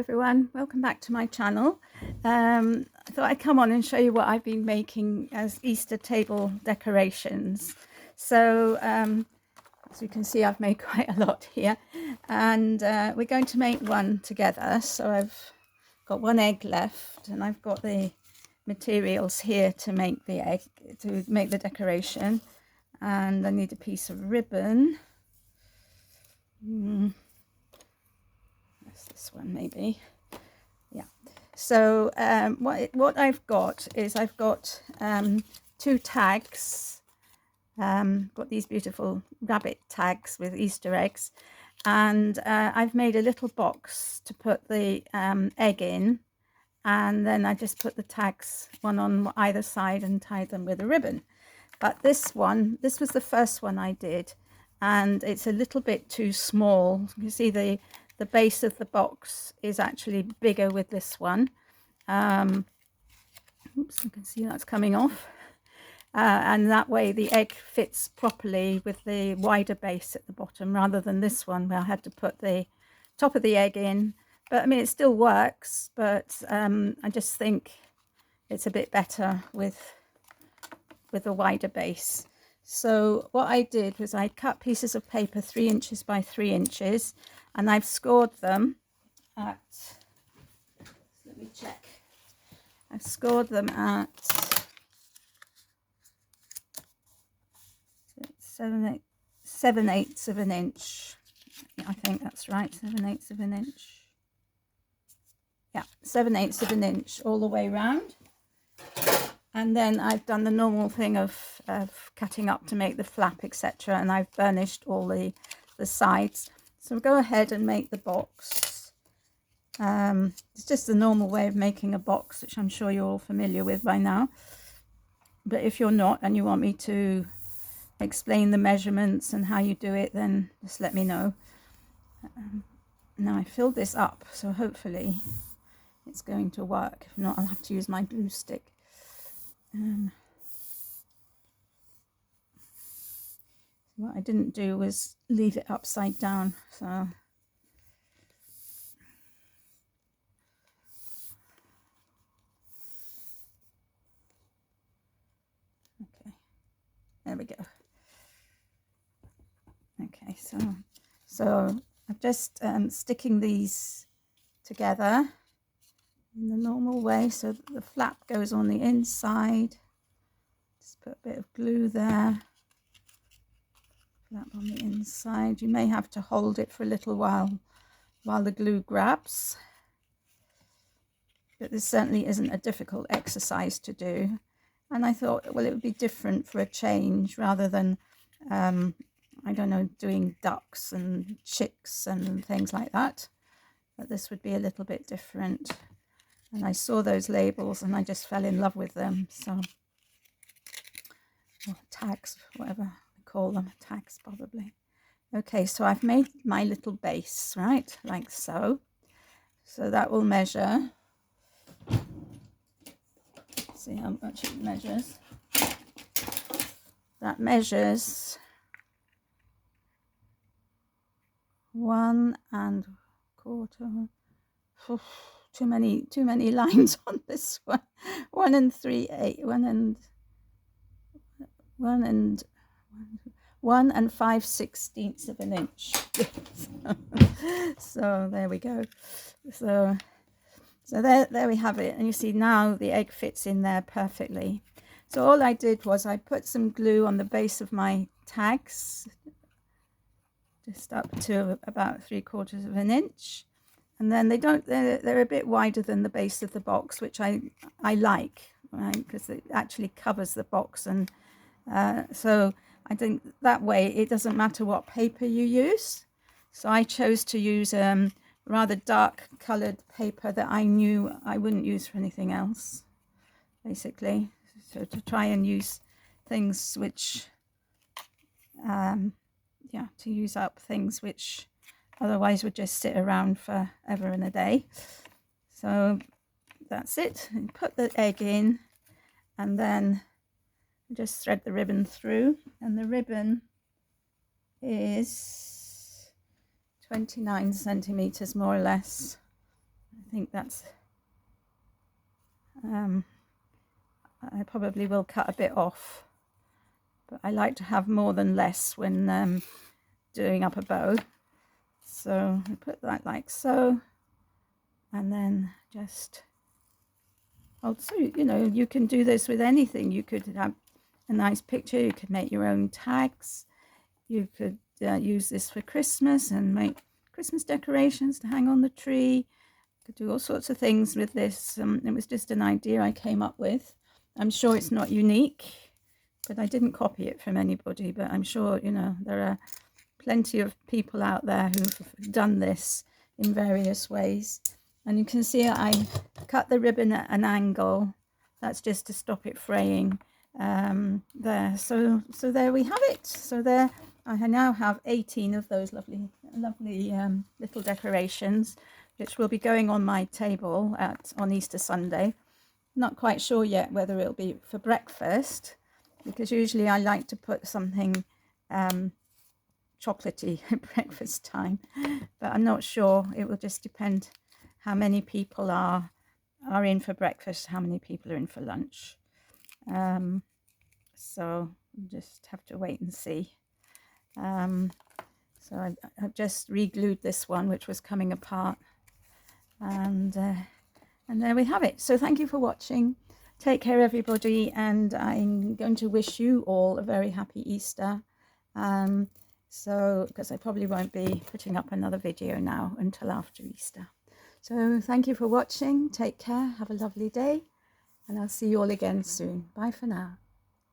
everyone, welcome back to my channel. I thought I'd come on and show you what I've been making as Easter table decorations. So as you can see, I've made quite a lot here, and we're going to make one together. So I've got one egg left, and I've got the materials here to make the egg, to make the decoration. And I need a piece of ribbon. This one maybe. Yeah. So what I've got is I've got 2 tags. Got these beautiful rabbit tags with Easter eggs, and I've made a little box to put the egg in, and then I just put the tags one on either side and tied them with a ribbon. But this was the first one I did, and it's a little bit too small. You see the base of the box is actually bigger with this one. Oops, you can see that's coming off. And that way the egg fits properly with the wider base at the bottom, rather than this one where I had to put the top of the egg in. But I mean, it still works, but I just think it's a bit better with a wider base. So what I did was I cut pieces of paper 3 inches by 3 inches, and I've scored them at, let me check, I've scored them at 7/8 of an inch. I think that's right, 7/8 of an inch. Yeah, 7/8 of an inch all the way around. And then I've done the normal thing of cutting up to make the flap, etc. And I've burnished all the sides. So we'll go ahead and make the box. It's just the normal way of making a box, which I'm sure you're all familiar with by now. But if you're not and you want me to explain the measurements and how you do it, then just let me know. Now I filled this up, so hopefully it's going to work. If not, I'll have to use my glue stick. What I didn't do was leave it upside down, so okay, there we go. Okay, so I'm just sticking these together in the normal way, so that the flap goes on the inside. Just put a bit of glue there. Flap on the inside. You may have to hold it for a little while the glue grabs, but this certainly isn't a difficult exercise to do. And I thought, well, it would be different for a change, rather than I don't know, doing ducks and chicks and things like that. But this would be a little bit different. And I saw those labels and I just fell in love with them. So, or tags, whatever we call them, tags probably. Okay, so I've made my little base, right, like so. So that will measure, see how much it measures. That measures 1 1/4. Too many lines on this one. 1 3/8, 1 5/16 of an inch. So there we go. So there we have it, and you see now the egg fits in there perfectly. So all I did was I put some glue on the base of my tags, just up to about 3/4 of an inch. And then they're a bit wider than the base of the box, which I like, right, because it actually covers the box. And so I think that way it doesn't matter what paper you use. So I chose to use rather dark colored paper that I knew I wouldn't use for anything else, basically. So to try and use things which, yeah, to use up things which otherwise would just sit around forever and a day. So that's it. And put the egg in, and then just thread the ribbon through, and the ribbon is 29 centimeters more or less. think that's, I probably will cut a bit off, but I like to have more than less when doing up a bow. So I put that like so, and then just, also, you know, you can do this with anything. You could have a nice picture, you could make your own tags, you could use this for Christmas and make Christmas decorations to hang on the tree. You could do all sorts of things with this. It was just an idea I came up with. I'm sure it's not unique, but I didn't copy it from anybody, but I'm sure, you know, there are plenty of people out there who've done this in various ways. And you can see I cut the ribbon at an angle. That's just to stop it fraying there. So there we have it. So there I now have 18 of those lovely little decorations, which will be going on my table on Easter Sunday. Not quite sure yet whether it'll be for breakfast, because usually I like to put something chocolatey at breakfast time, but I'm not sure. It will just depend how many people are in for breakfast, how many people are in for lunch. So we'll just have to wait and see. So I've just re-glued this one, which was coming apart, and there we have it. So thank you for watching. Take care, everybody, and I'm going to wish you all a very happy Easter. So because I probably won't be putting up another video now until after Easter. So thank you for watching. Take care, have a lovely day, and I'll see you all again soon. Bye for now.